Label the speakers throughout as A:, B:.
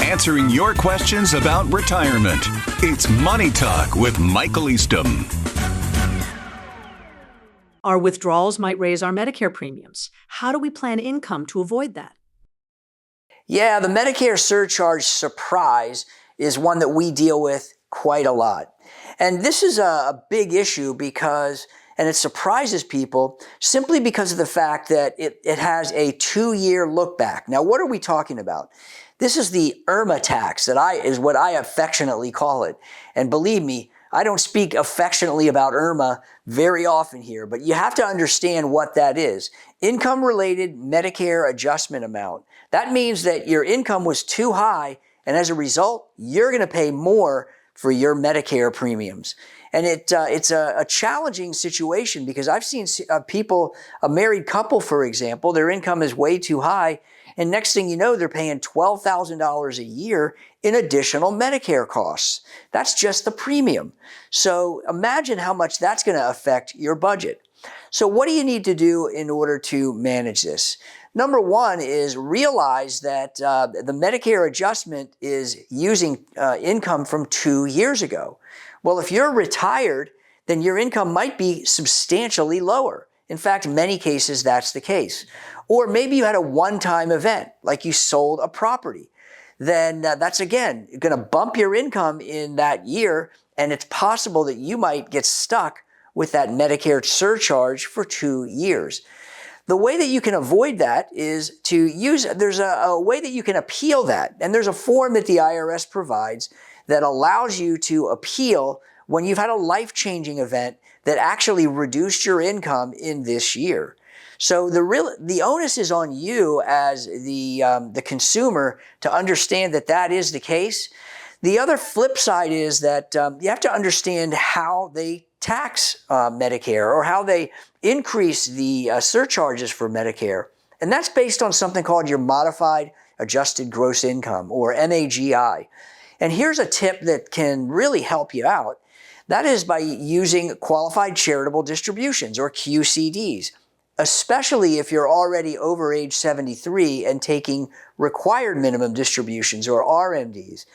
A: answering your questions about retirement. It's Money Talk with Michael Eastham.
B: Our withdrawals might raise our Medicare premiums. How do we plan income to avoid that?
C: Yeah, the Medicare surcharge surprise is one that we deal with quite a lot. And this is a big issue and it surprises people simply because of the fact that it has a 2-year look back. Now, what are we talking about? This is the IRMA tax is what I affectionately call it. And believe me, I don't speak affectionately about IRMA very often here, but you have to understand what that is. Income-related Medicare adjustment amount. That means that your income was too high, and as a result, you're going to pay more for your Medicare premiums. And it's a challenging situation because I've seen people, a married couple, for example, their income is way too high, and next thing you know, they're paying $12,000 a year in additional Medicare costs. That's just the premium. So imagine how much that's going to affect your budget. So what do you need to do in order to manage this? Number one is realize that the Medicare adjustment is using income from 2 years ago. Well, if you're retired, then your income might be substantially lower. In fact, in many cases, that's the case. Or maybe you had a one-time event, like you sold a property. Then that's, again, going to bump your income in that year, and it's possible that you might get stuck with that Medicare surcharge for 2 years. The way that you can avoid that is there's a way that you can appeal that. And there's a form that the IRS provides that allows you to appeal when you've had a life-changing event that actually reduced your income in this year. So the onus is on you as the consumer to understand that that is the case. The other flip side is that you have to understand how they tax Medicare or how they increase the surcharges for Medicare. And that's based on something called your Modified Adjusted Gross Income, or MAGI. And here's a tip that can really help you out. That is by using Qualified Charitable Distributions, or QCDs, especially if you're already over age 73 and taking required minimum distributions, or RMDs.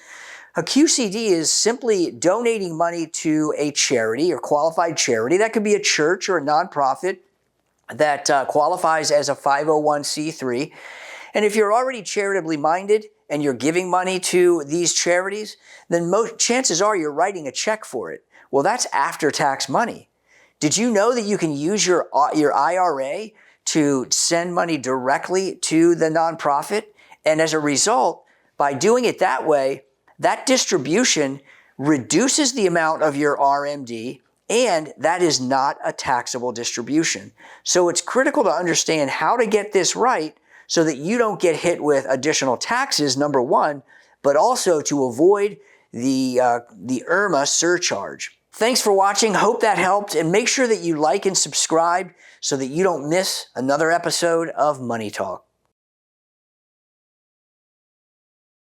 C: A QCD is simply donating money to a charity or qualified charity. That could be a church or a nonprofit that qualifies as a 501c3. And if you're already charitably minded and you're giving money to these charities, then chances are you're writing a check for it. Well, that's after-tax money. Did you know that you can use your IRA to send money directly to the nonprofit? And as a result, by doing it that way, that distribution reduces the amount of your RMD, and that is not a taxable distribution. So it's critical to understand how to get this right so that you don't get hit with additional taxes, number one, but also to avoid the IRMA surcharge. Thanks for watching. Hope that helped, and make sure that you like and subscribe so that you don't miss another episode of Money Talk.